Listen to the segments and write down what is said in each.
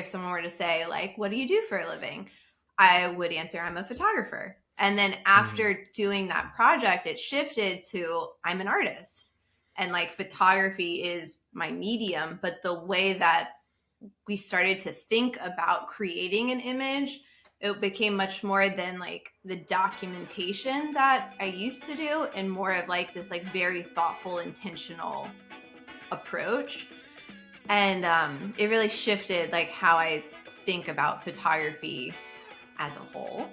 someone were to say, like, what do you do for a living? I would answer, I'm a photographer. And then after doing that project, it shifted to, I'm an artist. And like photography is my medium, but the way that we started to think about creating an image, it became much more than like the documentation that I used to do, and more of like this like very thoughtful, intentional approach. And it really shifted like how I think about photography as a whole.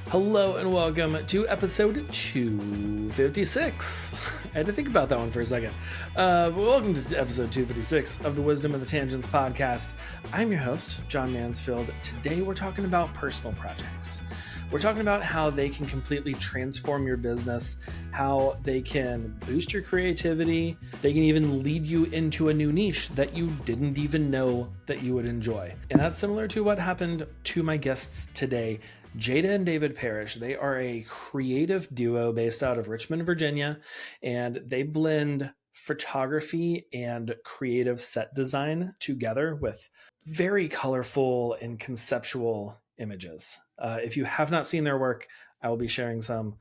Hello and welcome to episode 256. I had to think about that one for a second. Welcome to episode 256 of the Wisdom and the Tangents podcast. I'm your host, John Mansfield. Today we're talking about personal projects. We're talking about how they can completely transform your business, how they can boost your creativity. They can even lead you into a new niche that you didn't even know that you would enjoy. And that's similar to what happened to my guests today, Jada and David Parrish. They are a creative duo based out of Richmond, Virginia, and they blend photography and creative set design together with very colorful and conceptual images. If you have not seen their work, I will be sharing some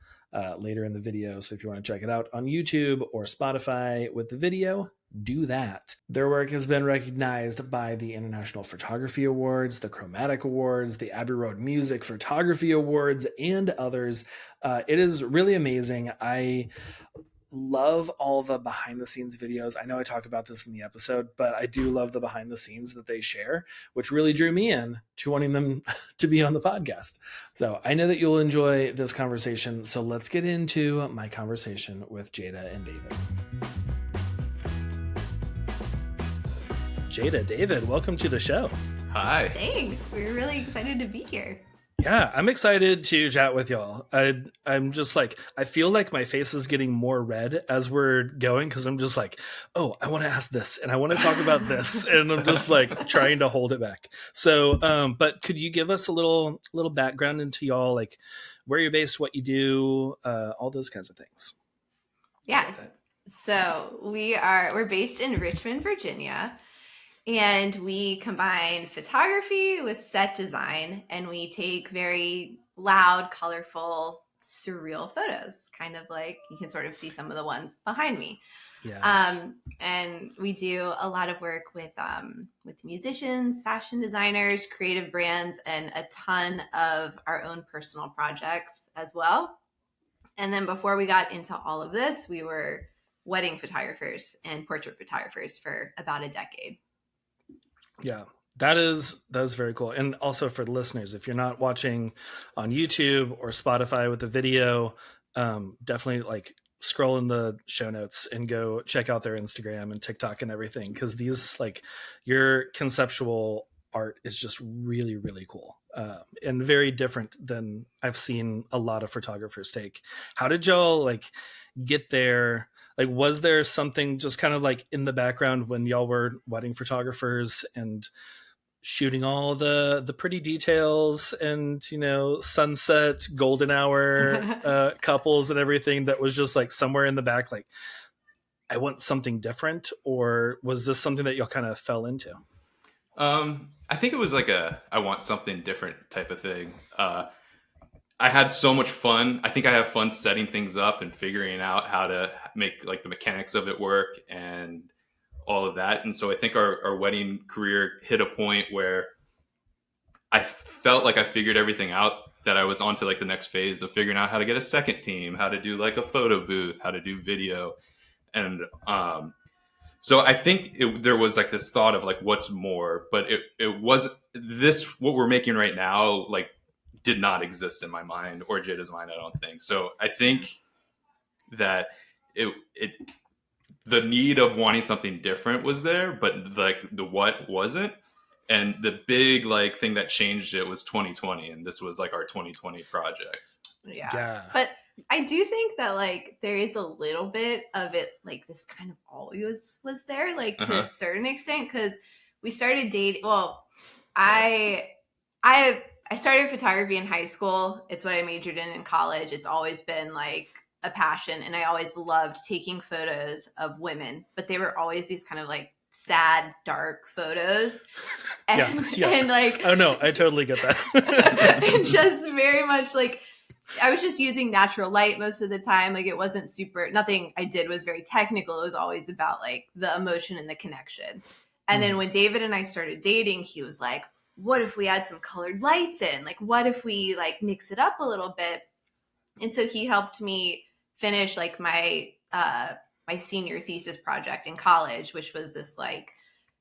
later in the video. So if you want to check it out on YouTube or Spotify with the video, do that. Their work has been recognized by the International Photography Awards, the Chromatic Awards, the Abbey Road Music Photography Awards, and others. It is really amazing. I love all the behind the scenes videos. I know I talk about this in the episode, but I do love the behind the scenes that they share, which really drew me in to wanting them to be on the podcast. So I know that you'll enjoy this conversation. So let's get into my conversation with Jada and David. Jada, David, welcome to the show. Hi. Thanks. We're really excited to be here. Yeah, I'm excited to chat with y'all. I'm just like, I feel like my face is getting more red as we're going because I'm just like, oh, I want to ask this and I want to talk about this. And I'm just like trying to hold it back. So, but could you give us a little background into y'all, like where you're based, what you do, all those kinds of things? Yeah. So we're based in Richmond, Virginia. And we combine photography with set design, and we take very loud, colorful, surreal photos, kind of like you can sort of see some of the ones behind me. Yes. And we do a lot of work with musicians, fashion designers, creative brands, and a ton of our own personal projects as well. And then before we got into all of this, we were wedding photographers and portrait photographers for about a decade. Yeah, that is very cool. And also for the listeners, if you're not watching on YouTube or Spotify with the video, definitely like scroll in the show notes and go check out their Instagram and TikTok and everything. Cause these like your conceptual art is just really, really cool. And very different than I've seen a lot of photographers take. How did y'all like get there? Like, was there something just kind of like in the background when y'all were wedding photographers and shooting all the pretty details and, you know, sunset, golden hour couples and everything that was just like somewhere in the back, like, I want something different? Or was this something that y'all kind of fell into? I think it was like I want something different type of thing. I had so much fun. I think I have fun setting things up and figuring out how to make like the mechanics of it work and all of that. And so I think our wedding career hit a point where I felt like I figured everything out, that I was on to like the next phase of figuring out how to get a second team, how to do like a photo booth, how to do video. And so I think there was like this thought of like, what's more, but it was this, what we're making right now, like, did not exist in my mind or Jada's mind, I don't think. So I think that the need of wanting something different was there, but like the what wasn't. And the big like thing that changed it was 2020, and this was like our 2020 project. Yeah. But I do think that like there is a little bit of it, like this kind of always was there, like to a certain extent, because we started dating. Well, I started photography in high school. It's what I majored in college. It's always been like a passion, and I always loved taking photos of women, but they were always these kind of like sad, dark photos. And, yeah. and like, oh no, I totally get that. and just very much like, I was just using natural light most of the time. Like, it wasn't nothing I did was very technical. It was always about like the emotion and the connection. And then when David and I started dating, he was like, what if we add some colored lights in? Like, what if we like mix it up a little bit? And so he helped me finish like my senior thesis project in college, which was this like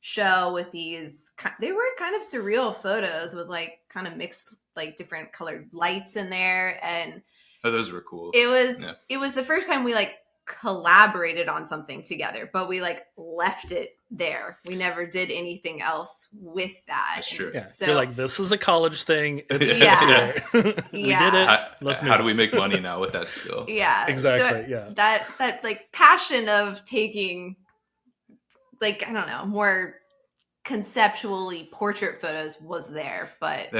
show with these, they were kind of surreal photos with like kind of mixed like different colored lights in there. And those were cool. It was the first time we like collaborated on something together, but we like left it there. We never did anything else with that. That's true. Yeah. So you're like, this is a college thing. It's Yeah. we did it. How do we make money now with that skill? Yeah. Exactly. So that like passion of taking like, I don't know, more conceptually portrait photos was there, but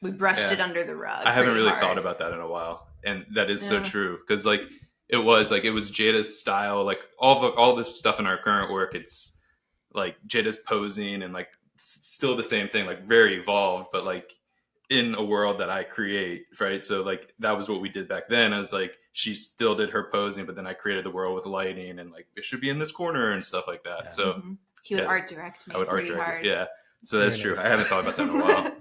we brushed it under the rug. I haven't really thought about that in a while, and that is so true, because like it was Jada's style, like all this stuff in our current work, it's like Jada's posing and like still the same thing, like very evolved, but like in a world that I create, right? So like that was what we did back then. I was like, she still did her posing, but then I created the world with lighting and like it should be in this corner and stuff like that. So he would art direct me. I would art direct hard. Yeah. So that's Very true. nice. I haven't thought about that in a while.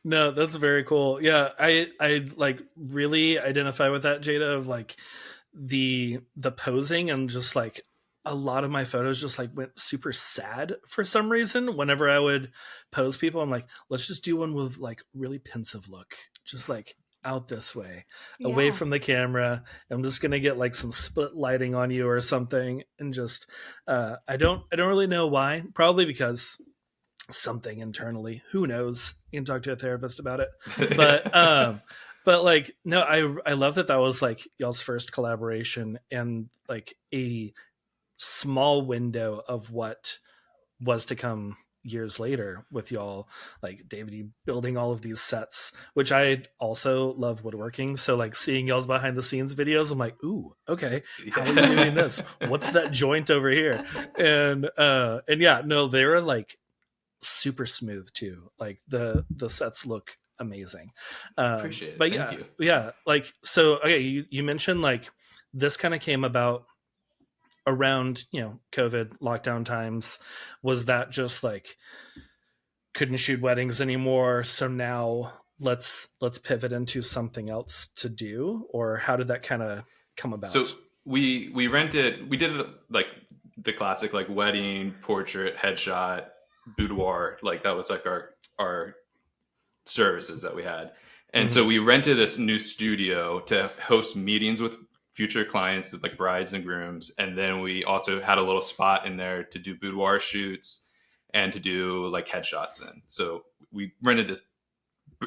No, that's very cool. Yeah, I like really identify with that, Jada, of like the posing, and just like a lot of my photos just like went super sad for some reason. Whenever I would pose people, I'm like, let's just do one with like really pensive look, just like out this way, away from the camera. I'm just gonna get like some split lighting on you or something, and just I don't really know why. Probably because something internally, who knows, you can talk to a therapist about it. But like, no, I love that was like y'all's first collaboration, and like a small window of what was to come years later with y'all, like David, you building all of these sets, which I also love woodworking. So like seeing y'all's behind the scenes videos, I'm like, ooh, okay, how are you doing this? What's that joint over here? And yeah, no, they were like super smooth too. Like the sets look amazing. Appreciate it. But Thank you. Yeah, like, so okay, you mentioned like this kind of came about around, COVID lockdown times. Was that just like couldn't shoot weddings anymore, so now let's pivot into something else to do? Or how did that kind of come about? So we did like the classic like wedding, portrait, headshot, boudoir, like that was like our services that we had. And so we rented this new studio to host meetings with future clients, like brides and grooms. And then we also had a little spot in there to do boudoir shoots and to do like headshots in. So we rented this.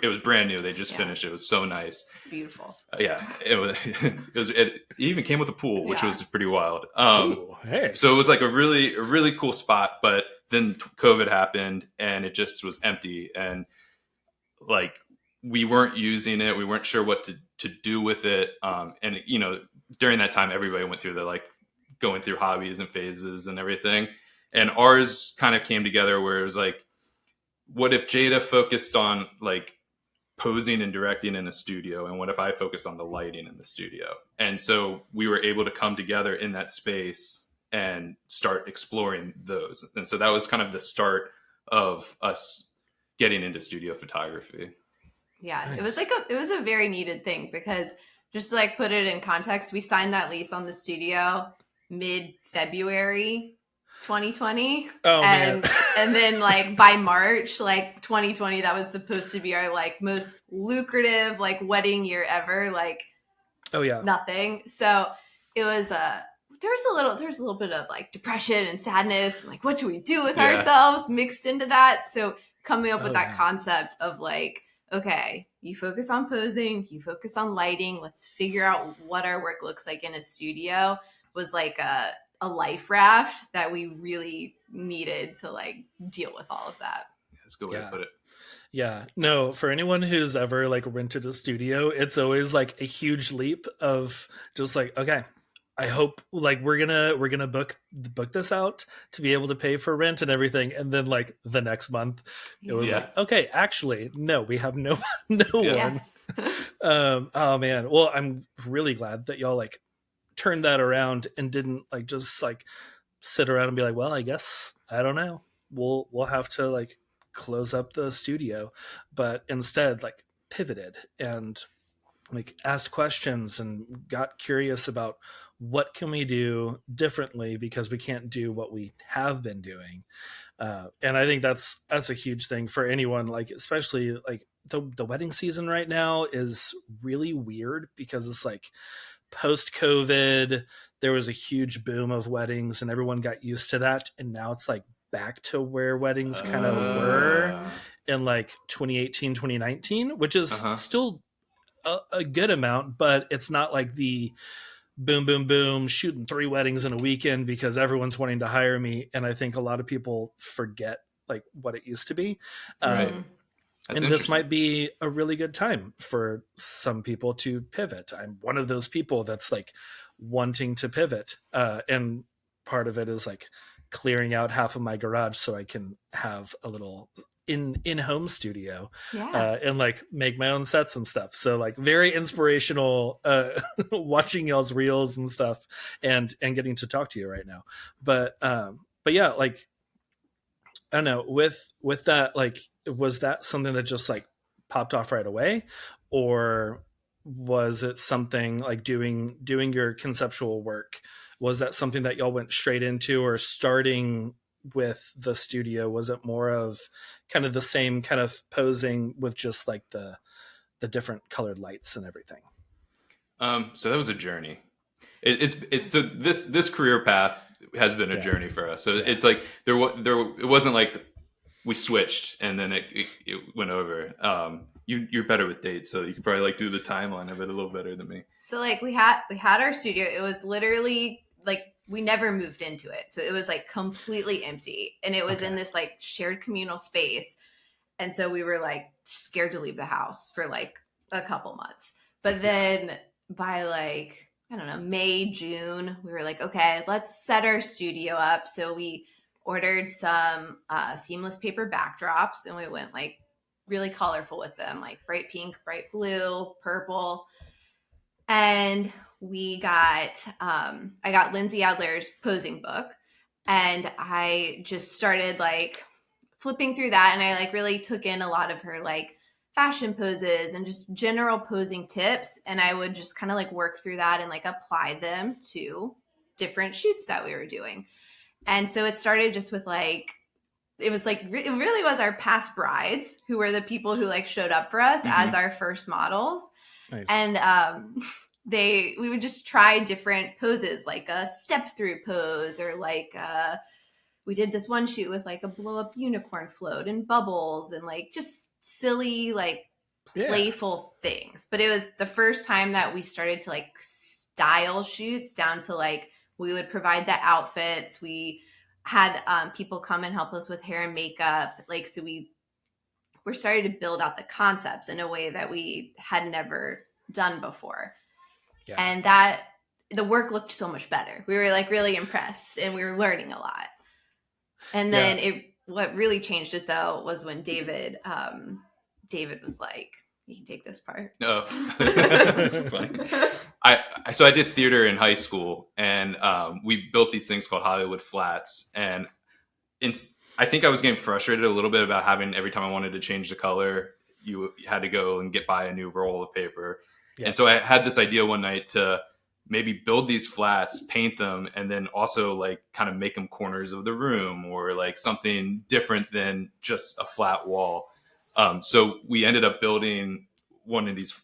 It was brand new. They just finished. It was so nice. It's beautiful. Yeah, it was. It even came with a pool, which was pretty wild. Hey. So it was like a really cool spot. But then COVID happened, and it just was empty. And like we weren't using it. We weren't sure what to do with it. And during that time, everybody went through going through hobbies and phases and everything. And ours kind of came together where it was like, what if Jada focused on like posing and directing in a studio, and what if I focused on the lighting in the studio? And so we were able to come together in that space and start exploring those. And so that was kind of the start of us getting into studio photography. Yeah, Nice. it was a very needed thing, because just to like put it in context, we signed that lease on the studio mid-February 2020. Oh, and man. and then like by March like 2020, that was supposed to be our like most lucrative like wedding year ever, like Oh yeah. nothing. So it was there's a little bit of like depression and sadness, like what should we do with ourselves mixed into that. So coming up with that concept of like, okay, you focus on posing, you focus on lighting, let's figure out what our work looks like in a studio, was like a life raft that we really needed to like deal with all of that. That's a good way to put it. Yeah, no, for anyone who's ever like rented a studio, it's always like a huge leap of just like, okay, I hope like we're gonna book this out to be able to pay for rent and everything, and then like the next month it was Yeah. like, okay, actually no, we have no no Yeah. one. Yes. Oh man, well, I'm really glad that y'all like turned that around and didn't like just like sit around and be like, well, I guess I don't know, we'll have to like close up the studio, but instead like pivoted and like asked questions and got curious about what can we do differently because we can't do what we have been doing. And I think that's a huge thing for anyone, like especially like the wedding season right now is really weird because it's like post COVID, there was a huge boom of weddings and everyone got used to that, and now it's like back to where weddings kind of were Uh, in like 2018 2019, which is uh-huh. still a good amount, but it's not like the boom, boom, boom, shooting 3 weddings in a weekend because everyone's wanting to hire me. And I think a lot of people forget like what it used to be. Right. Mm. That's And this interesting. might be a really good time for some people to pivot. I'm one of those people that's like wanting to pivot. And part of it is like clearing out half of my garage so I can have a little in-home studio Yeah. and like make my own sets and stuff. So like very inspirational watching y'all's reels and stuff and getting to talk to you right now. But yeah, like I don't know, with that, like was that something that just like popped off right away, or was it something like doing your conceptual work, was that something that y'all went straight into, or starting with the studio was it more of kind of the same kind of posing with just like the different colored lights and everything? So that was a journey. It's so this career path has been a Yeah. journey for us. So Yeah. it's like it wasn't like we switched and then it went over. You're better with dates, so you can probably like do the timeline of it a little better than me. So like we had our studio. It was literally like we never moved into it. So it was like completely empty. And it was in Okay. this like shared communal space. And so we were like scared to leave the house for like a couple months. But then by like, I don't know, May, June, we were like, okay, let's set our studio up. So we ordered some seamless paper backdrops and we went like really colorful with them, like bright pink, bright blue, purple. And we got I got Lindsay Adler's posing book, and I just started like flipping through that, and I like really took in a lot of her like fashion poses and just general posing tips, and I would just kind of like work through that and like apply them to different shoots that we were doing. And so it started just with like it was like it really was our past brides who were the people who like showed up for us as our first models. Nice. And we would just try different poses, like a step through pose, or like we did this one shoot with like a blow up unicorn float and bubbles and like just silly like playful things. But it was the first time that we started to like style shoots down to like we would provide the outfits. We had people come and help us with hair and makeup, like so we're starting to build out the concepts in a way that we had never done before. Yeah. And that the work looked so much better. We were like really impressed and we were learning a lot. And then what really changed it though was when David was like, you can take this part. Oh, funny. So I did theater in high school, and we built these things called Hollywood Flats. And I think I was getting frustrated a little bit about having every time I wanted to change the color, you had to go and buy a new roll of paper. Yeah. And so I had this idea one night to maybe build these flats, paint them, and then also like kind of make them corners of the room or like something different than just a flat wall. So we ended up building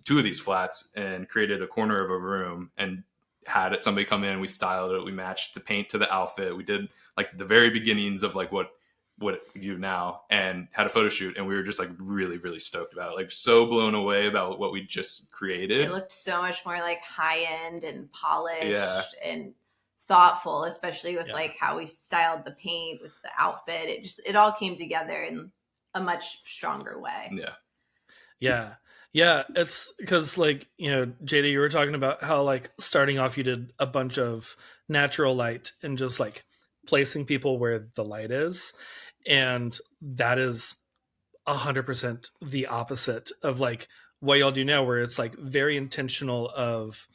two of these flats and created a corner of a room and had somebody come in. We styled it. We matched the paint to the outfit. We did like the very beginnings of like what we do now, and had a photo shoot. And we were just like really, really stoked about it. Like so blown away about what we just created. It looked so much more like high end and polished and thoughtful, especially with like how we styled the paint with the outfit. It all came together in a much stronger way. Yeah. Yeah. Yeah, it's because, like, Jada, you were talking about how, like, starting off, you did a bunch of natural light and just like placing people where the light is. And that is 100% the opposite of like what y'all do now, where it's like very intentional of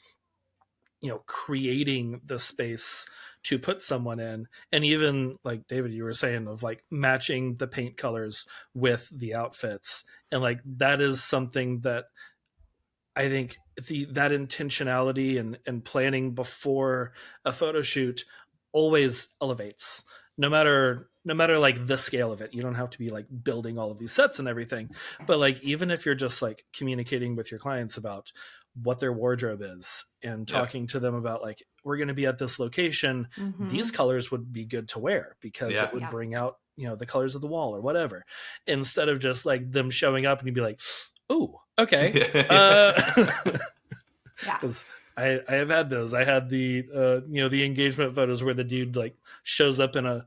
creating the space to put someone in. And even like David, you were saying, of like matching the paint colors with the outfits. And like that is something that I think that intentionality and planning before a photo shoot always elevates, no matter like the scale of it. You don't have to be like building all of these sets and everything, but like even if you're just like communicating with your clients about what their wardrobe is and Yeah. talking to them about like, we're going to be at this location, these colors would be good to wear because it would bring out the colors of the wall or whatever, instead of just like them showing up and you'd be like, oh, okay. Because I have had those. I had the the engagement photos where the dude like shows up in a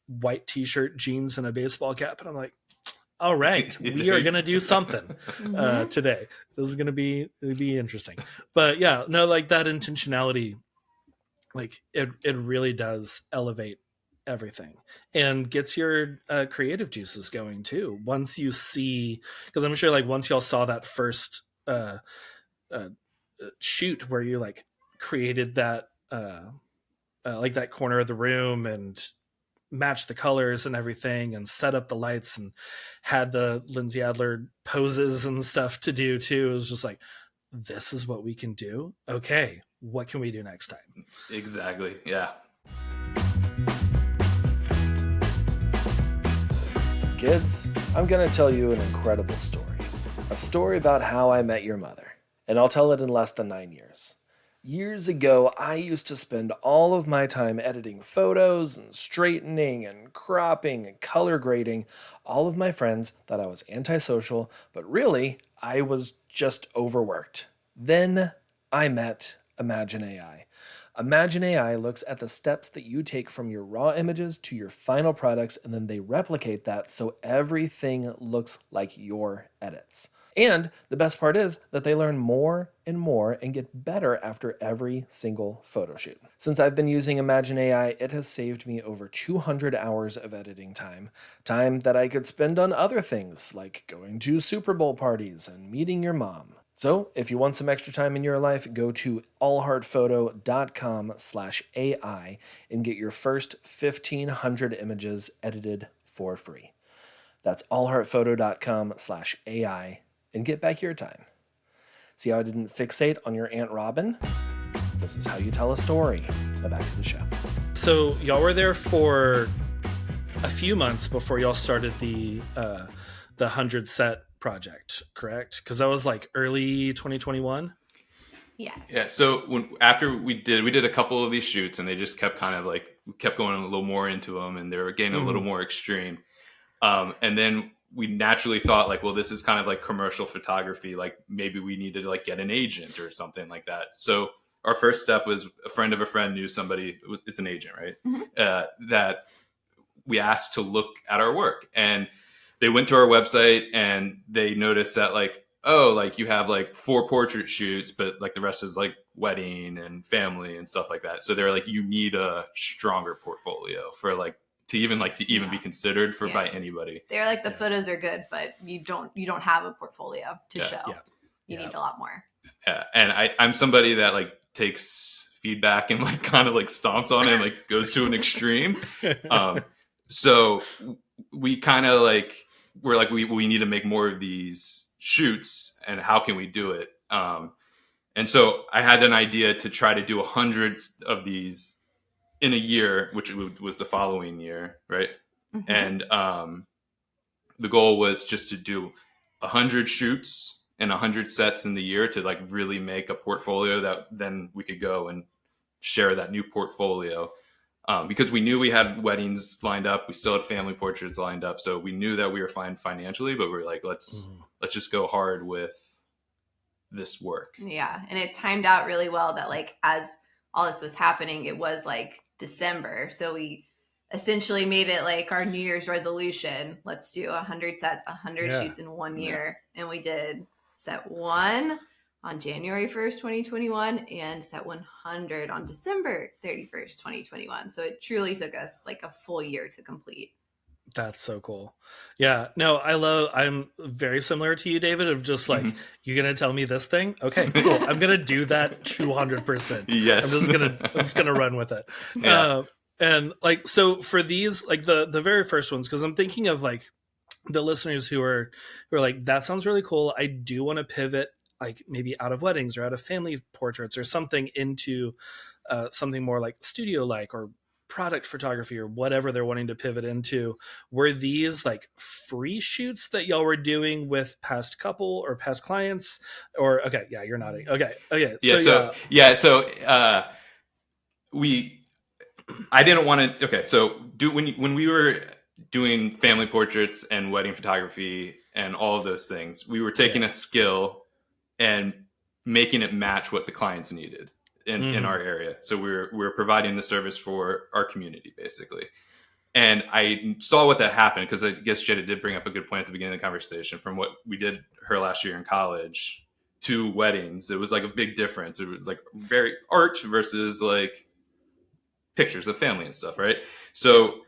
white t-shirt, jeans, and a baseball cap, and I'm like, all right, we are gonna do something today. This is gonna be interesting. But yeah, no, like that intentionality, like it really does elevate everything and gets your creative juices going too. Once you see, because I'm sure like once y'all saw that first uh, shoot where you like created that like that corner of the room and matched the colors and everything and set up the lights and had the Lindsay Adler poses and stuff to do too. It was just like, this is what we can do. Okay, what can we do next time? Exactly. Yeah. Kids, I'm going to tell you an incredible story. A story about how I met your mother. And I'll tell it in less than 9 years. Years ago, I used to spend all of my time editing photos and straightening and cropping and color grading. All of my friends thought I was antisocial, but really, I was just overworked. Then I met Imagine AI. Imagine AI looks at the steps that you take from your raw images to your final products, and then they replicate that so everything looks like your edits. And the best part is that they learn more and more and get better after every single photo shoot. Since I've been using Imagine AI, it has saved me over 200 hours of editing time that I could spend on other things like going to Super Bowl parties and meeting your mom. So if you want some extra time in your life, go to allheartphoto.com/AI and get your first 1,500 images edited for free. That's allheartphoto.com/AI and get back your time. See how I didn't fixate on your Aunt Robin? This is how you tell a story. Now back to the show. So y'all were there for a few months before y'all started the 100 set project, correct? Because that was like early 2021. Yes. Yeah. So after we did a couple of these shoots, and they just kept kind of like kept going a little more into them, and they were getting a little more extreme. And then we naturally thought like, well, this is kind of like commercial photography. Like maybe we need to like get an agent or something like that. So our first step was a friend of a friend knew somebody. It's an agent, right? That we asked to look at our work, and they went to our website and they noticed that like, oh, like you have like 4 portrait shoots, but like the rest is like wedding and family and stuff like that. So they're like, you need a stronger portfolio for like to even be considered for by anybody. They're like, the photos are good, but you don't have a portfolio to show. You need a lot more. Yeah. And I'm somebody that like takes feedback and like kind of like stomps on it and like goes to an extreme. So we kind of like we're like we need to make more of these shoots, and how can we do it? And so I had an idea to try to do 100 of these in a year, which was the following year, right? And the goal was just to do 100 shoots and 100 sets in the year to like really make a portfolio that then we could go and share that new portfolio. Because we knew we had weddings lined up, we still had family portraits lined up, so we knew that we were fine financially, but we were like, let's just go hard with this work. Yeah, and it timed out really well that like as all this was happening, it was like December, so we essentially made it like our New Year's resolution. Let's do 100 sets, 100 shoots in 1 year, and we did set 1 on January 1st, 2021, and set 100 on December 31st, 2021. So it truly took us like a full year to complete. That's so cool. Yeah, no, I'm very similar to you, David, of just like, you're going to tell me this thing? Okay, cool. I'm going to do that 200%. Yes. I'm just going to run with it. Yeah. And like, so for these, like the very first ones, cause I'm thinking of like the listeners who are like, that sounds really cool. I do want to pivot, like maybe out of weddings or out of family portraits or something into something more like studio like or product photography or whatever they're wanting to pivot into. Were these like free shoots that y'all were doing with past couple or past clients? Or okay, yeah, you're nodding. Okay. I didn't want to. Okay, so when we were doing family portraits and wedding photography and all of those things, we were taking a skill and making it match what the clients needed in our area. So we're providing the service for our community basically. And I saw what that happened because I guess Jada did bring up a good point at the beginning of the conversation. From what we did her last year in college to weddings, it was like a big difference. It was like very art versus like pictures of family and stuff, right? So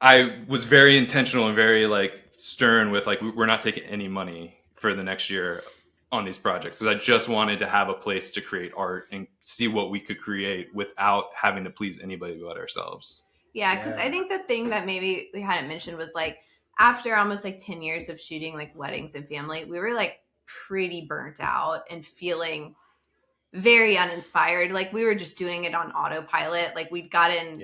I was very intentional and very like stern with like, we're not taking any money for the next year on these projects because I just wanted to have a place to create art and see what we could create without having to please anybody but ourselves. Yeah, because I think the thing that maybe we hadn't mentioned was like after almost like 10 years of shooting like weddings and family, we were like pretty burnt out and feeling very uninspired. Like we were just doing it on autopilot. Like we'd gotten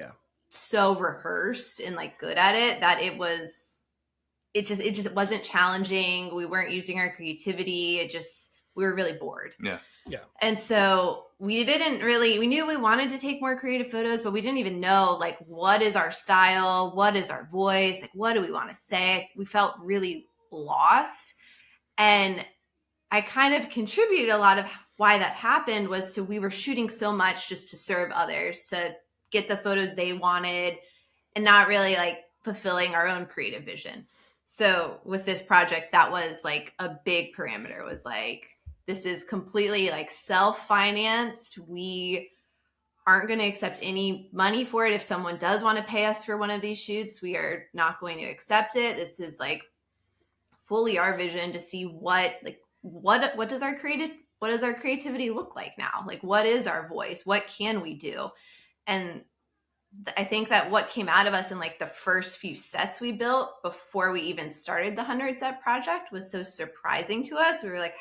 so rehearsed and like good at it that it just wasn't challenging. We weren't using our creativity. We were really bored. Yeah. And so we knew we wanted to take more creative photos, but we didn't even know like, what is our style? What is our voice? Like, what do we want to say? We felt really lost. And I kind of contributed a lot of why that happened was we were shooting so much just to serve others, to get the photos they wanted and not really like fulfilling our own creative vision. So with this project, that was like a big parameter, was like, this is completely like self-financed. We aren't going to accept any money for it. If someone does want to pay us for one of these shoots, we are not going to accept it. This is like fully our vision to see what does our creativity look like now? Like, what is our voice? What can we do? And I think that what came out of us in like the first few sets we built before we even started the 100 set project was so surprising to us. We were like,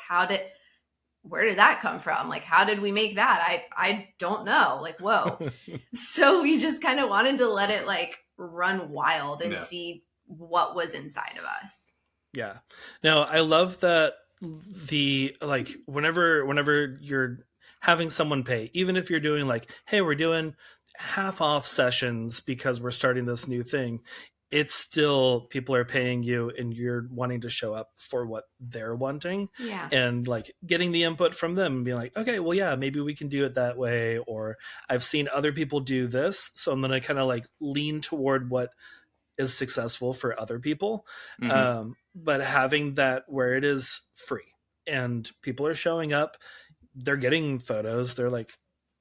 where did that come from? Like, how did we make that? I don't know. Like, whoa. So we just kind of wanted to let it like run wild and see what was inside of us. Yeah. No, I love that whenever you're having someone pay, even if you're doing like, hey, we're doing half off sessions because we're starting this new thing, it's still people are paying you and you're wanting to show up for what they're wanting. Yeah. And like getting the input from them and being like, okay, well, yeah, maybe we can do it that way. Or I've seen other people do this, so I'm going to kind of like lean toward what is successful for other people. But having that where it is free and people are showing up, they're getting photos, they're like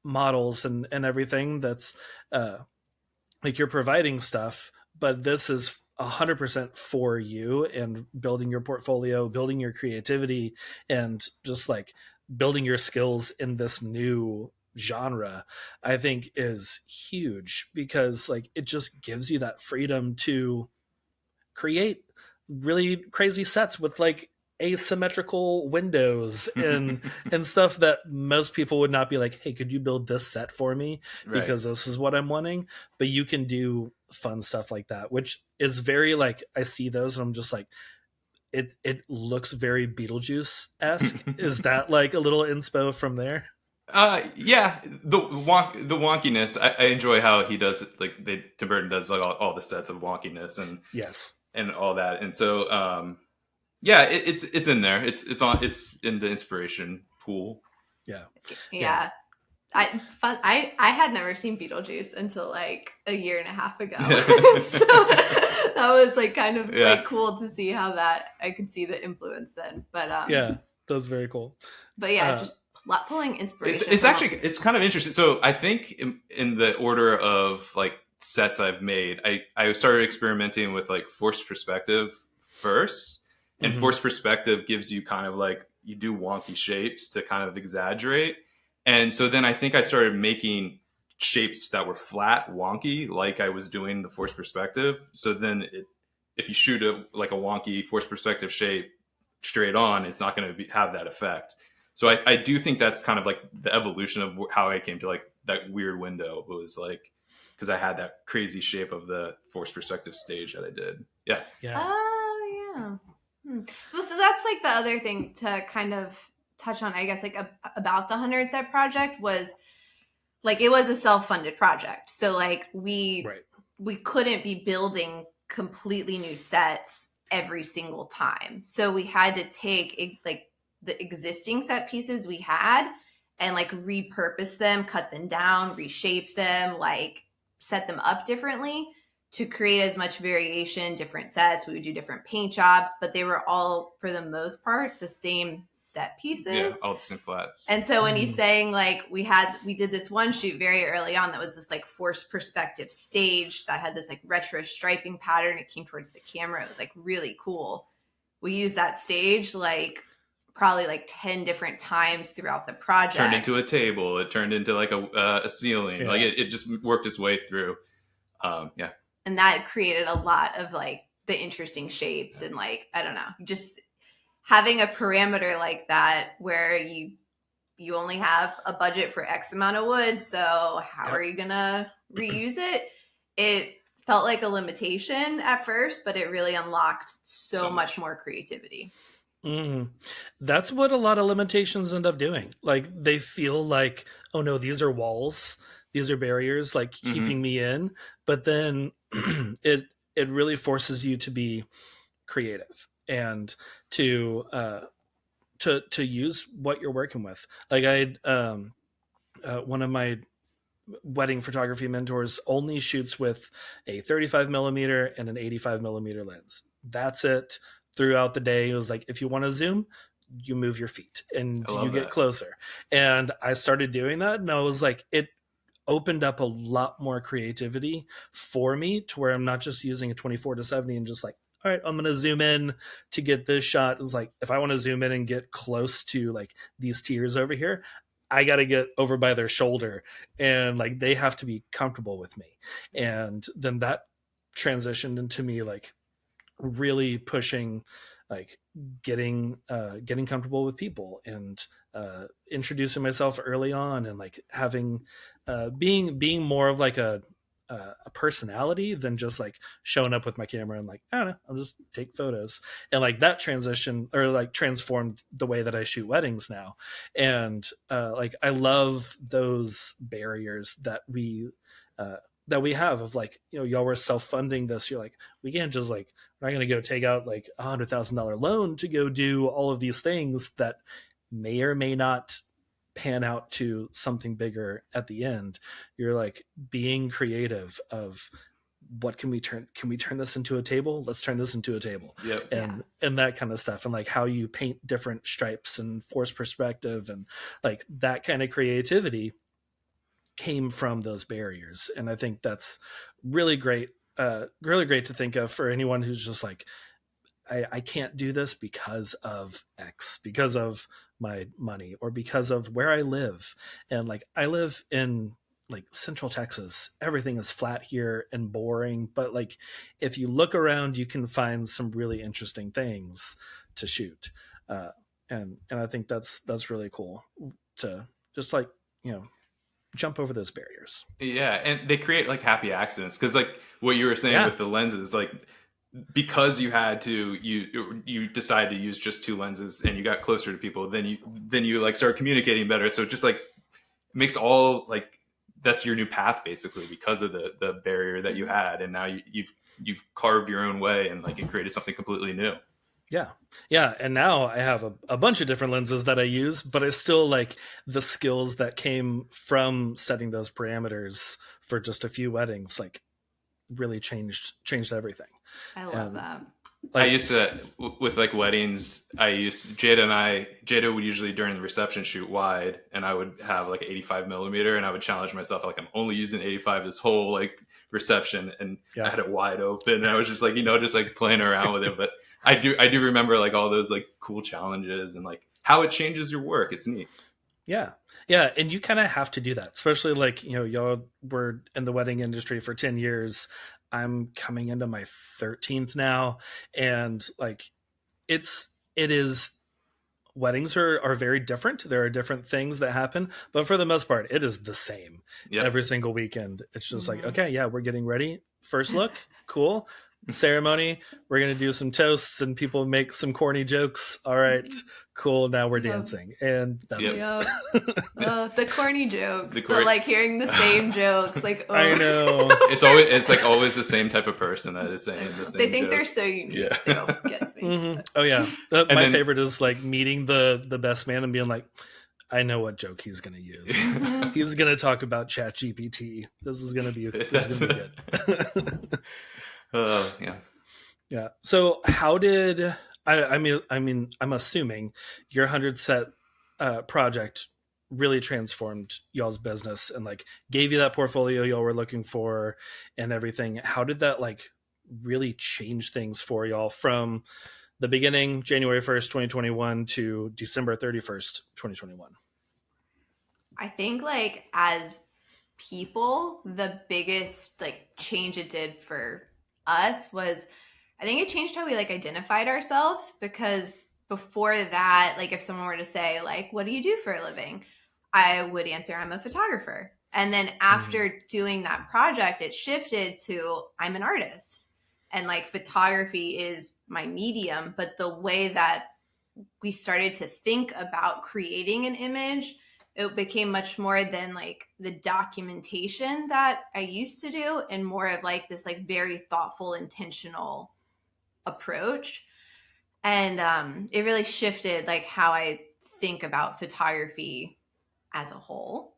models and everything, that's like you're providing stuff, but this is 100% for you and building your portfolio, building your creativity, and just like building your skills in this new genre, I think is huge, because like it just gives you that freedom to create really crazy sets with like asymmetrical windows and stuff that most people would not be like, hey, could you build this set for me? Right. Because this is what I'm wanting. But you can do fun stuff like that, which is very like, I see those and I'm just like, it looks very Beetlejuice-esque. Is that like a little inspo from there? Yeah, the wonkiness. I enjoy how he does it. Like Tim Burton does like all the sets of wonkiness and yes, and all that. And so yeah, it's in there. It's in the inspiration pool. Yeah. I had never seen Beetlejuice until like a year and a half ago. So that was like kind of like cool to see how that I could see the influence then. But yeah, that's very cool. But yeah, just pulling inspiration. It's actually it's kind of interesting. So I think in the order of like sets I've made, I started experimenting with like forced perspective first, and forced perspective gives you kind of like you do wonky shapes to kind of exaggerate, and so then I think I started making shapes that were flat, wonky, like I was doing the forced perspective. So then if you shoot like a wonky forced perspective shape straight on, it's not going to have that effect. So I do think that's kind of like the evolution of how I came to like that weird window. It was like, because I had that crazy shape of the forced perspective stage that I did. Yeah. Oh, yeah. Well, so that's like the other thing to kind of touch on, I guess, like about the 100 set project was like, it was a self-funded project. So like we couldn't be building completely new sets every single time. So we had to take like the existing set pieces we had and like repurpose them, cut them down, reshape them, like set them up differently to create as much variation, different sets. We would do different paint jobs, but they were all, for the most part, the same set pieces. Yeah, all the same flats. And so when he's saying like we did this one shoot very early on that was this like forced perspective stage that had this like retro striping pattern. It came towards the camera. It was like really cool. We used that stage like probably like 10 different times throughout the project. Turned into a table. It turned into like a ceiling. Like it just worked its way through. Yeah. And that created a lot of like the interesting shapes and like, I don't know, just having a parameter like that where you only have a budget for X amount of wood. So how are you going to reuse it? It felt like a limitation at first, but it really unlocked so much more creativity. That's what a lot of limitations end up doing. Like they feel like, oh no, these are walls. These are barriers like keeping me in. But then it really forces you to be creative and to use what you're working with. Like one of my wedding photography mentors only shoots with a 35 millimeter and an 85 millimeter lens. That's it throughout the day. It was like, if you want to zoom, you move your feet and you get closer. And I started doing that and I was like, it opened up a lot more creativity for me to where I'm not just using a 24-70 and just like, all right, I'm going to zoom in to get this shot. It's like, if I want to zoom in and get close to like these tiers over here, I got to get over by their shoulder and like, they have to be comfortable with me. And then that transitioned into me like really pushing, like getting comfortable with people and introducing myself early on and like having being more of like a personality than just like showing up with my camera and like, I don't know, I'll just take photos. And like that transition or like transformed the way that I shoot weddings now. And like I love those barriers that we have of like, you know, y'all were self-funding this. You're like, we can't just like, we're not going to go take out like $100,000 loan to go do all of these things that may or may not pan out to something bigger at the end. You're like being creative of what can we turn this into a table? Let's turn this into a table. Yep. And that kind of stuff. And like how you paint different stripes and force perspective and like that kind of creativity came from those barriers. And I think that's really great to think of for anyone who's just like, I can't do this because of X, because of my money or because of where I live. And like, I live in like Central Texas. Everything is flat here and boring. But like, if you look around, you can find some really interesting things to shoot. And I think that's really cool to just like, you know, jump over those barriers. Yeah. And they create like happy accidents. Cause like what you were saying with the lenses, like, because you had to you decided to use just two lenses and you got closer to people, then you like start communicating better. So it just like makes all like that's your new path basically because of the barrier that you had, and now you've carved your own way and like it created something completely new. Yeah. And now I have a bunch of different lenses that I use, but I still like the skills that came from setting those parameters for just a few weddings. Like really changed everything. I love that. I used to, with like weddings, Jada would usually during the reception shoot wide, and I would have like 85 millimeter, and I would challenge myself, like, I'm only using 85 this whole like reception, and I had it wide open, and I was just like, just like playing around with it. But I do remember like all those like cool challenges and like how it changes your work. It's neat. Yeah. And you kind of have to do that, especially like, y'all were in the wedding industry for 10 years. I'm coming into my 13th now. And like, weddings are very different. There are different things that happen, but for the most part, it is the same every single weekend. It's just like, okay, yeah, we're getting ready. First look, cool. Ceremony, we're gonna do some toasts and people make some corny jokes. All right, cool. Now we're dancing, and that's the corny jokes. Like hearing the same jokes. Like I know it's like always the same type of person that is saying the same. They think joke. they're so unique. So it gets me. Mm-hmm. Oh yeah, my favorite is like meeting the best man and being like, I know what joke he's going to use. He's going to talk about ChatGPT. This is going to be good. Yeah. So how did I mean I'm assuming your 100 set project really transformed y'all's business and like gave you that portfolio y'all were looking for and everything. How did that like really change things for y'all from the beginning, January 1st, 2021 to December 31st, 2021? I think like as people, the biggest like change it did for us was, I think it changed how we like identified ourselves, because before that, like if someone were to say like, what do you do for a living? I would answer, I'm a photographer. And then after doing that project, it shifted to, I'm an artist. And like photography is my medium, but the way that we started to think about creating an image, it became much more than like the documentation that I used to do, and more of like this like very thoughtful, intentional approach. And it really shifted like how I think about photography as a whole.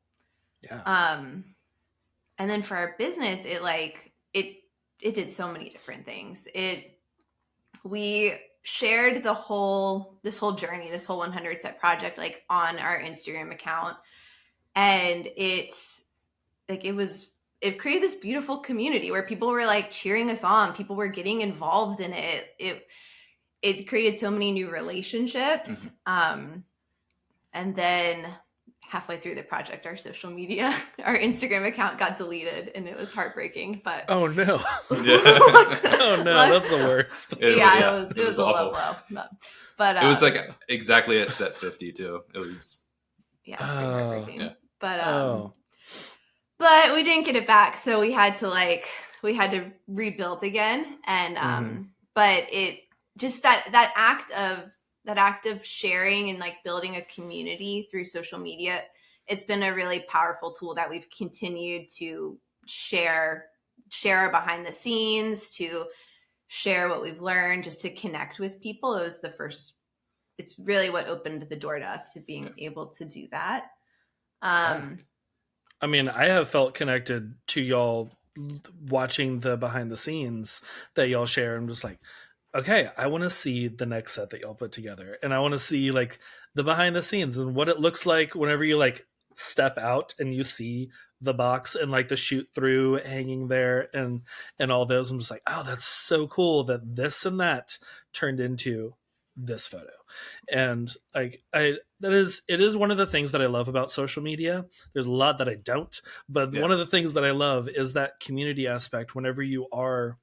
Yeah. And then for our business, it did so many different things. We shared this whole journey, this whole 100 set project, like on our Instagram account. And it created this beautiful community where people were like cheering us on. People were getting involved in it. It created so many new relationships. And then halfway through the project, our Instagram account got deleted, and it was heartbreaking. But oh no, oh no, that's the worst. It was a low blow. But it was like exactly at set 50 too. It was pretty heartbreaking. Yeah. But we didn't get it back, so we had to rebuild again. And but it just that act of sharing and like building a community through social media, it's been a really powerful tool that we've continued to share our behind the scenes, to share what we've learned, just to connect with people. It's really what opened the door to us to being able to do that. I mean, I have felt connected to y'all watching the behind the scenes that y'all share. I'm just like, okay, I want to see the next set that y'all put together. And I want to see like the behind the scenes and what it looks like whenever you like step out and you see the box and like the shoot through hanging there and all those. I'm just like, oh, that's so cool that this and that turned into this photo. And like it is one of the things that I love about social media. There's a lot that I don't, but one of the things that I love is that community aspect. Whenever you are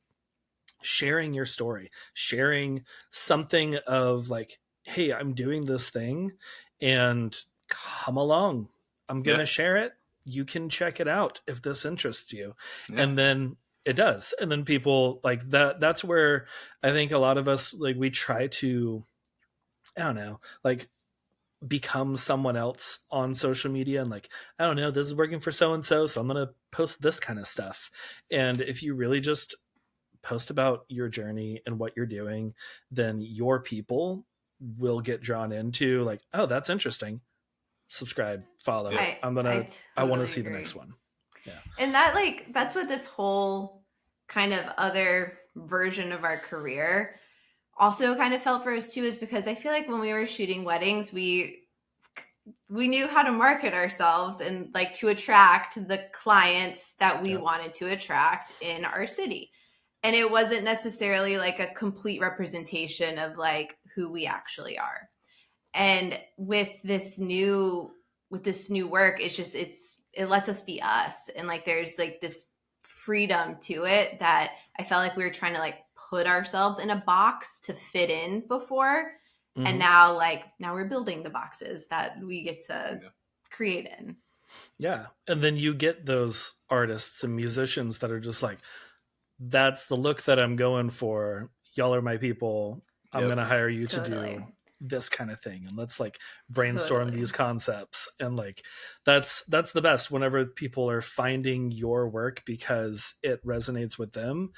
sharing your story, sharing something of like, hey, I'm doing this thing and come along, I'm gonna share it, you can check it out if this interests you. And then it does. And then people like that's where I think a lot of us, like, we try to, I don't know, like become someone else on social media and like, I don't know, this is working for so and so I'm gonna post this kind of stuff. And if you really just post about your journey and what you're doing, then your people will get drawn into like, oh, that's interesting, subscribe, follow. I want to see the next one. And that's what this whole kind of other version of our career also kind of felt for us too, is because I feel like when we were shooting weddings, we knew how to market ourselves and like to attract the clients that we wanted to attract in our city. And it wasn't necessarily like a complete representation of like who we actually are. And with this new work, it lets us be us. And like there's like this freedom to it that I felt like we were trying to like put ourselves in a box to fit in before. And now we're building the boxes that we get to create in. Yeah. And then you get those artists and musicians that are just like, that's the look that I'm going for. Y'all are my people. I'm going to hire you to do this kind of thing. And let's like brainstorm these concepts. And like, that's the best whenever people are finding your work because it resonates with them.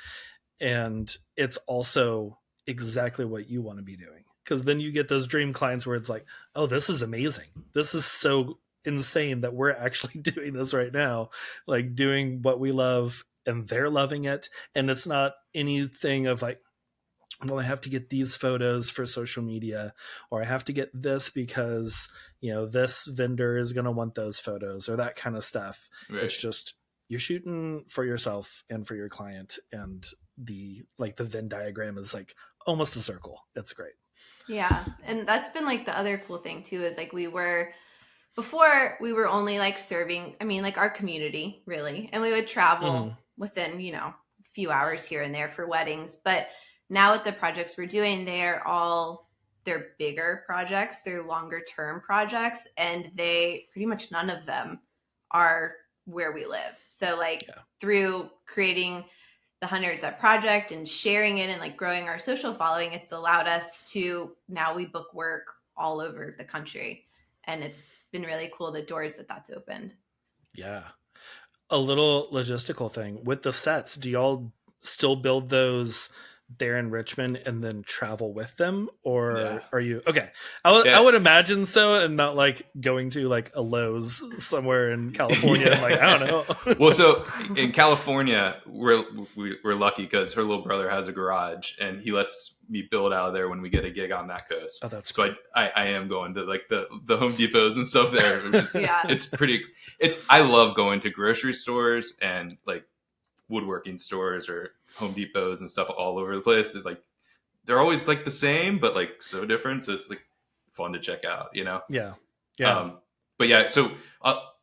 And it's also exactly what you want to be doing. Because then you get those dream clients where it's like, oh, this is amazing. This is so insane that we're actually doing this right now, like doing what we love and they're loving it. And it's not anything of like, well, I have to get these photos for social media, or I have to get this because, you know, this vendor is going to want those photos or that kind of stuff. Right. It's just, you're shooting for yourself and for your client. And the Venn diagram is like almost a circle. It's great. Yeah. And that's been like the other cool thing too, is like before we were only like serving, I mean, like our community really, and we would travel within, you know, a few hours here and there for weddings. But now with the projects we're doing, they're bigger projects, they're longer term projects, and they pretty much none of them are where we live. So like through creating the Hundreds Up project and sharing it and like growing our social following, it's allowed us to, now we book work all over the country. And it's been really cool, the doors that's opened. Yeah. A little logistical thing with the sets. Do y'all still build those there in Richmond and then travel with them, or are you okay? I would imagine so, and not like going to like a Lowe's somewhere in California. And like, I don't know. Well, so in California, we're lucky because her little brother has a garage, and he lets me build out of there when we get a gig on that coast. Oh, that's so cool. I am going to like the Home Depots and stuff there. It's pretty. I love going to grocery stores and like woodworking stores or Home Depots and stuff all over the place. They're always like the same, but like so different. So it's like fun to check out, you know? Yeah. But yeah, so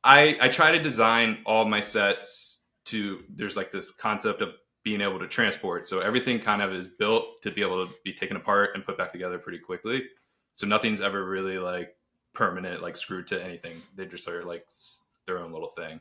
I try to design all my sets there's like this concept of being able to transport. So everything kind of is built to be able to be taken apart and put back together pretty quickly. So nothing's ever really like permanent, like screwed to anything. They just are like their own little thing.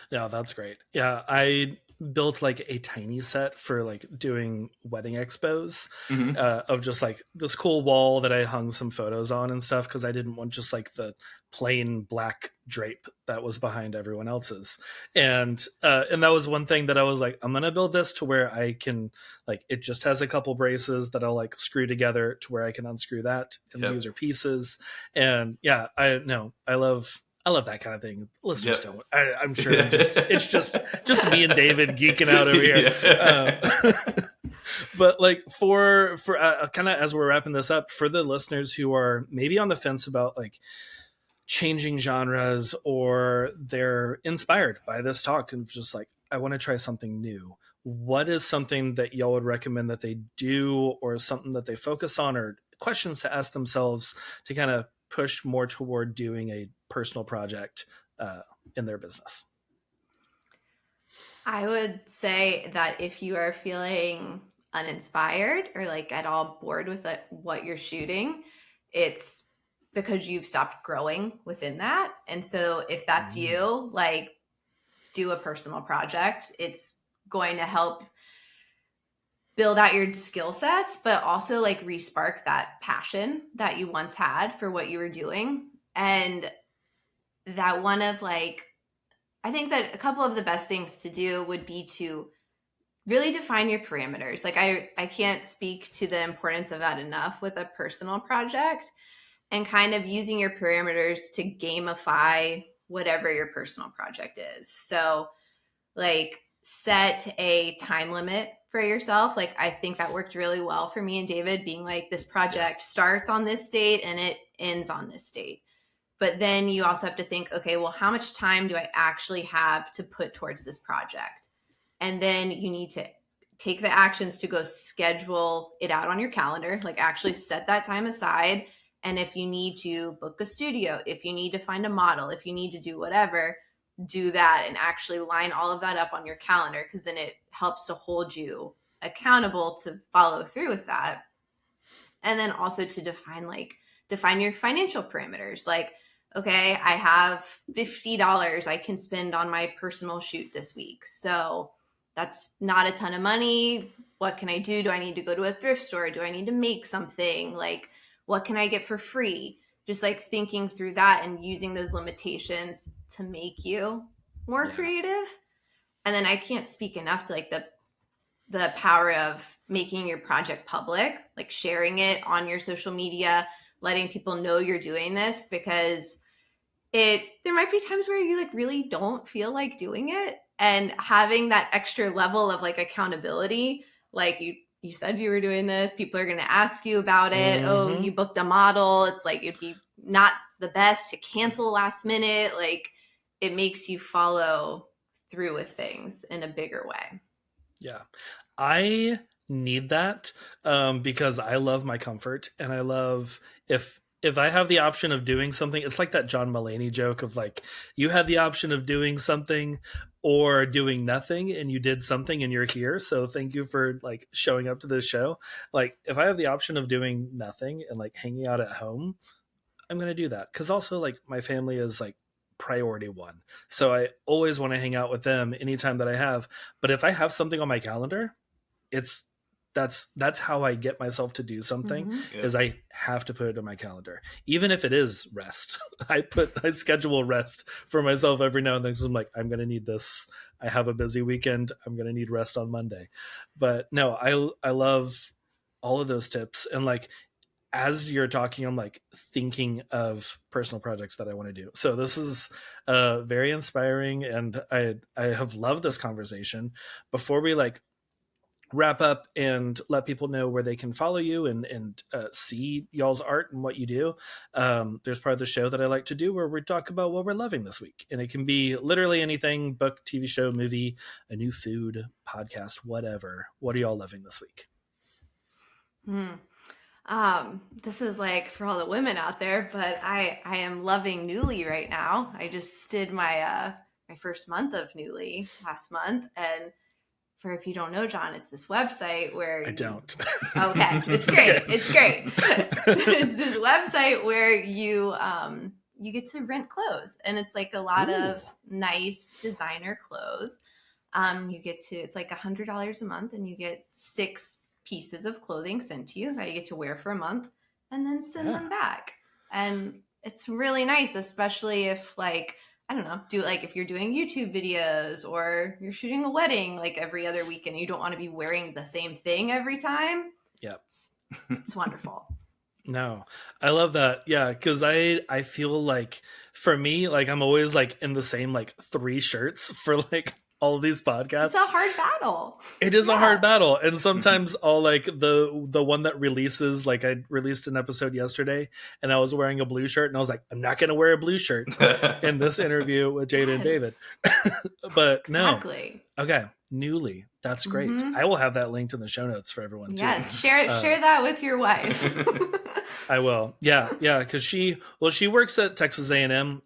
Yeah, that's great. Yeah, I built like a tiny set for like doing wedding expos of just like this cool wall that I hung some photos on and stuff, because I didn't want just like the plain black drape that was behind everyone else's. And that was one thing that I was like, I'm gonna build this to where I can like, it just has a couple braces that I'll like screw together to where I can unscrew that, and these are pieces. And yeah, I love that kind of thing. Listeners don't. I'm sure it's just me and David geeking out over here. But like for kind of as we're wrapping this up, for the listeners who are maybe on the fence about like changing genres, or they're inspired by this talk and just like, I want to try something new. What is something that y'all would recommend that they do, or something that they focus on, or questions to ask themselves to kind of push more toward doing a personal project in their business? I would say that if you are feeling uninspired or like at all bored with what you're shooting, it's because you've stopped growing within that. And so if that's you, like, do a personal project. It's going to help build out your skill sets, but also like re-spark that passion that you once had for what you were doing. And that one of like, I think that a couple of the best things to do would be to really define your parameters. Like I can't speak to the importance of that enough with a personal project, and kind of using your parameters to gamify whatever your personal project is. So like set a time limit for yourself. Like, I think that worked really well for me and David, being like, this project starts on this date and it ends on this date. But then you also have to think, okay, well, how much time do I actually have to put towards this project? And then you need to take the actions to go schedule it out on your calendar, like actually set that time aside. And if you need to book a studio, if you need to find a model, if you need to do whatever, do that and actually line all of that up on your calendar, because then it helps to hold you accountable to follow through with that. And then also to define your financial parameters. Like, okay, I have $50 I can spend on my personal shoot this week. So that's not a ton of money. What can I do? Do I need to go to a thrift store? Do I need to make something? Like, what can I get for free? Just like thinking through that and using those limitations to make you more creative. And then I can't speak enough to like the power of making your project public, like sharing it on your social media, letting people know you're doing this, because there might be times where you like really don't feel like doing it, and having that extra level of like accountability, like you said you were doing this, people are going to ask you about it. Oh, you booked a model. It's like, it'd be not the best to cancel last minute. Like, it makes you follow through with things in a bigger way. Yeah. I need that because I love my comfort, and I love if I have the option of doing something. It's like that John Mulaney joke of like, you had the option of doing something or doing nothing, and you did something and you're here. So thank you for like showing up to this show. Like, if I have the option of doing nothing and like hanging out at home, I'm going to do that. Cause also like my family is like priority one. So I always want to hang out with them anytime that I have. But if I have something on my calendar, that's how I get myself to do something, is I have to put it on my calendar, even if it is rest. I schedule rest for myself every now and then, because I'm like, I'm gonna need this. I have a busy weekend. I'm gonna need rest on Monday. But no, I love all of those tips. And like, as you're talking, I'm like thinking of personal projects that I want to do. So this is very inspiring, and I have loved this conversation. Before we like wrap up and let people know where they can follow you and see y'all's art and what you do, there's part of the show that I like to do where we talk about what we're loving this week. And it can be literally anything: book, TV show, movie, a new food, podcast, whatever. What are y'all loving this week? This is like for all the women out there, but I am loving Newly right now. I just did my first month of Newly last month, and for if you don't know, John, it's this website where I don't. Okay, it's great. It's great. It's this website where you get to rent clothes, and it's like a lot of nice designer clothes. It's like $100 a month, and you get 6 pieces of clothing sent to you that you get to wear for a month and then send them back. And it's really nice, especially if like, I don't know, if you're doing YouTube videos or you're shooting a wedding like every other weekend, you don't want to be wearing the same thing every time. Yep. It's wonderful. No, I love that. Yeah. Cause I feel like for me, like I'm always like in the same like 3 shirts for like all of these podcasts. It's a hard battle. It is a hard battle. And sometimes I'll like the one that releases, like I released an episode yesterday and I was wearing a blue shirt and I was like, I'm not going to wear a blue shirt in this interview with Jada and David. But exactly. No. Okay. Newly. That's great. I will have that linked in the show notes for everyone too. Yes. Share that with your wife. I will. Yeah. Yeah. Cause she works at Texas A&M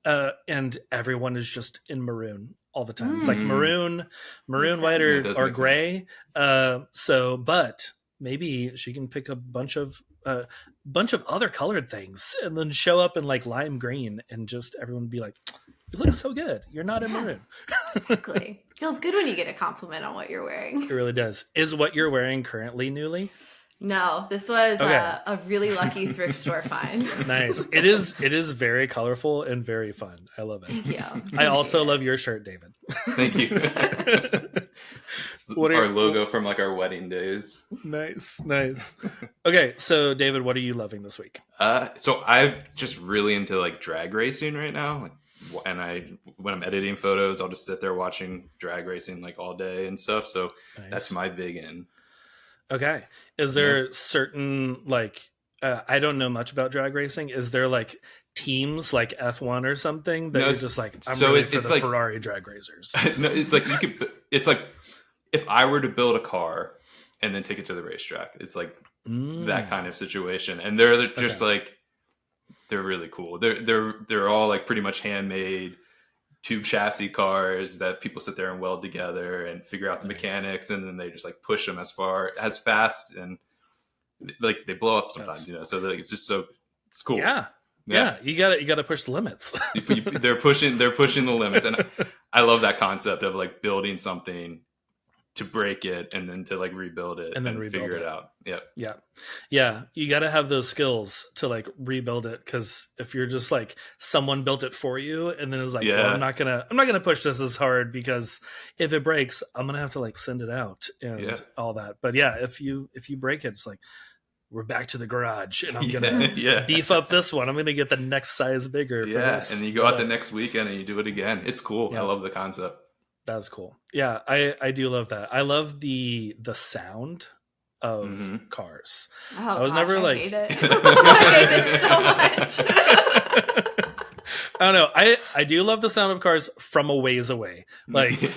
and everyone is just in maroon all the time. It's like maroon, white, or gray. But maybe she can pick a bunch of other colored things and then show up in like lime green, and just everyone would be like, "You look so good. You're not in maroon." Exactly. Feels good when you get a compliment on what you're wearing. It really does. Is what you're wearing currently Newly? No, this was a really lucky thrift store find. Nice. It is very colorful and very fun. I love it. Thank you. I also love your shirt, David. Thank you. It's our logo from like our wedding days. Nice. Okay, so David, what are you loving this week? So I'm just really into like drag racing right now, like when I'm editing photos, I'll just sit there watching drag racing like all day and stuff. So Nice. that's my big in. Okay. Is there certain like I don't know much about drag racing. Is there like teams like F1 or something that you're just like I'm so ready for it's the like Ferrari drag racers? No, it's like it's like if I were to build a car and then take it to the racetrack, it's like that kind of situation. And they're just like they're really cool. They're all like pretty much handmade tube chassis cars that people sit there and weld together and figure out the mechanics, and then they just like push them as fast, and like they blow up sometimes, so like, it's cool. Yeah, you gotta push the limits. they're pushing the limits, and I love that concept of like building something to break it and then to like rebuild it and then figure it out. Yeah, you gotta have those skills to like rebuild it, because if you're just like someone built it for you and then it's like, well, I'm not gonna push this as hard because if it breaks I'm gonna have to like send it out and all that. But yeah, if you break it, it's like we're back to the garage and I'm gonna beef up this one. I'm gonna get the next size bigger. And you go out the next weekend and you do it again. It's cool. I love the concept. That's cool. Yeah, I do love that. I love the sound of cars. I was never like hate it. I hate it so much. I don't know. I do love the sound of cars from a ways away. Like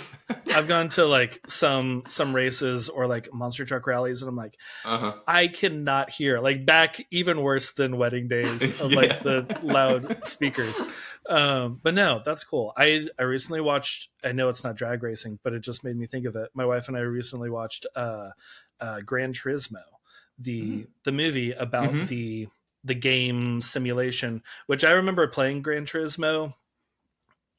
I've gone to like some races or like monster truck rallies, and I'm like, I cannot hear, like back even worse than wedding days of like the loud speakers. But no, that's cool. I recently watched, I know it's not drag racing, but it just made me think of it. My wife and I recently watched Gran Turismo, the movie about the game simulation, which I remember playing Gran Turismo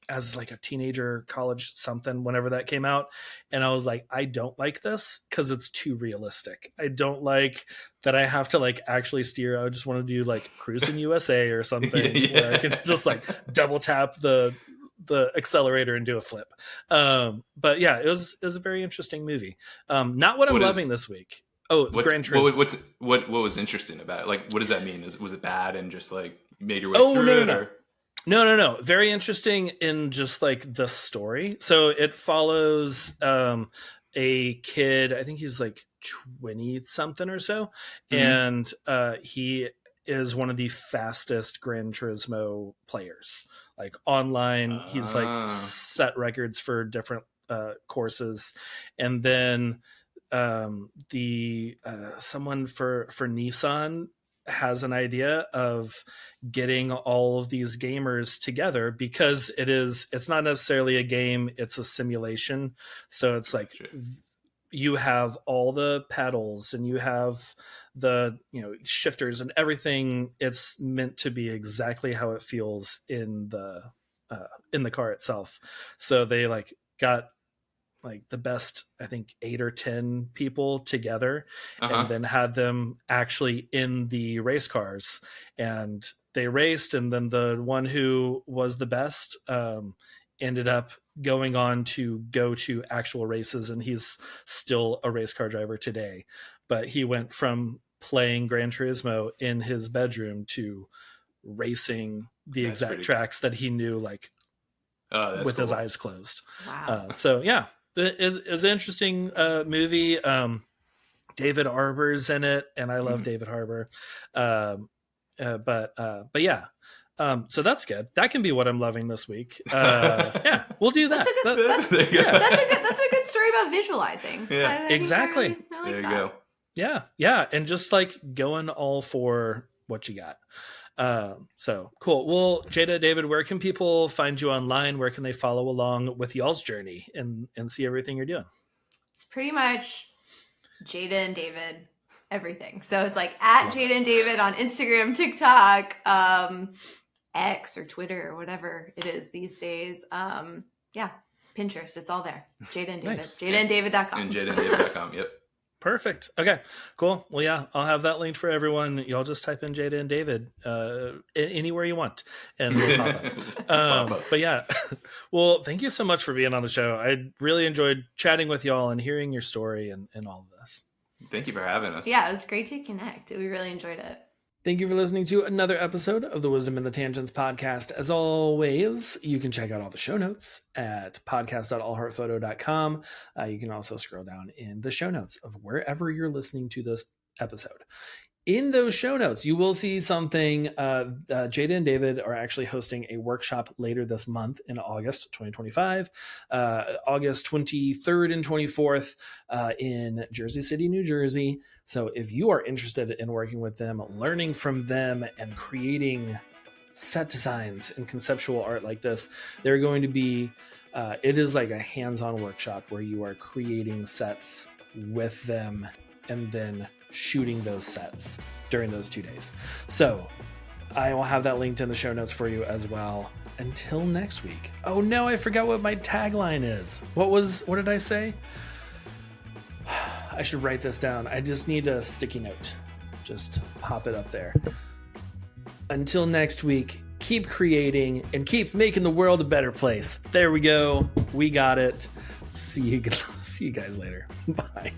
as like a teenager, college something, whenever that came out. And I was like, I don't like this because it's too realistic. I don't like that I have to like actually steer. I just want to do like Cruising USA or something where I can just like double tap the accelerator and do a flip. But yeah, it was a very interesting movie. Not what I'm loving this week. Gran Turismo. What was interesting about it? Like, what does that mean? Was it bad and just like made your way through it? No. Or? No. Very interesting in just like the story. So it follows a kid, I think he's like 20 something or so. And he is one of the fastest Gran Turismo players. Like online, he's like set records for different courses. And then someone for Nissan has an idea of getting all of these gamers together, because it's not necessarily a game, it's a simulation. So it's like you have all the pedals and you have the shifters and everything. It's meant to be exactly how it feels in the car itself. So they like got like the best, I think 8 or 10 people together and then had them actually in the race cars, and they raced. And then the one who was the best ended up going on to go to actual races, and he's still a race car driver today. But he went from playing Gran Turismo in his bedroom to racing the exact tracks that he knew, like with his eyes closed. Wow. So yeah, it's an interesting movie. David Harbour's in it, and I love David Harbour. But yeah. So that's good. That can be what I'm loving this week. Yeah, we'll do that. That's a good story about visualizing. Yeah, exactly. I like there you that. go. Yeah, and just like going all for what you got. So cool. Well, Jada, David, where can people find you online? Where can they follow along with y'all's journey and see everything you're doing? It's pretty much Jada and David, everything. So it's like at Jada and David on Instagram, TikTok, X or Twitter or whatever it is these days. Yeah, Pinterest, it's all there. Jada and David. Nice. JadaandDavid.com. And JadaandDavid.com. Yep. Perfect. Okay, cool. Well, yeah, I'll have that linked for everyone. Y'all just type in Jada and David anywhere you want, and we'll pop up. But yeah, well, thank you so much for being on the show. I really enjoyed chatting with y'all and hearing your story and all of this. Thank you for having us. Yeah, it was great to connect. We really enjoyed it. Thank you for listening to another episode of the Wisdom in the Tangents podcast. As always, you can check out all the show notes at podcast.allheartphoto.com. You can also scroll down in the show notes of wherever you're listening to this episode. In those show notes, you will see something. Jada and David are actually hosting a workshop later this month in August 2025, August 23rd and 24th in Jersey City, New Jersey. So if you are interested in working with them, learning from them, and creating set designs and conceptual art like this, they're going to be, it is like a hands-on workshop where you are creating sets with them and then shooting those sets during those 2 days. So I will have that linked in the show notes for you as well. Until next week. Oh no, I forgot what my tagline is. What did I say? I should write this down. I just need a sticky note. Just pop it up there. Until next week, keep creating and keep making the world a better place. There we go. We got it. See you guys later. Bye.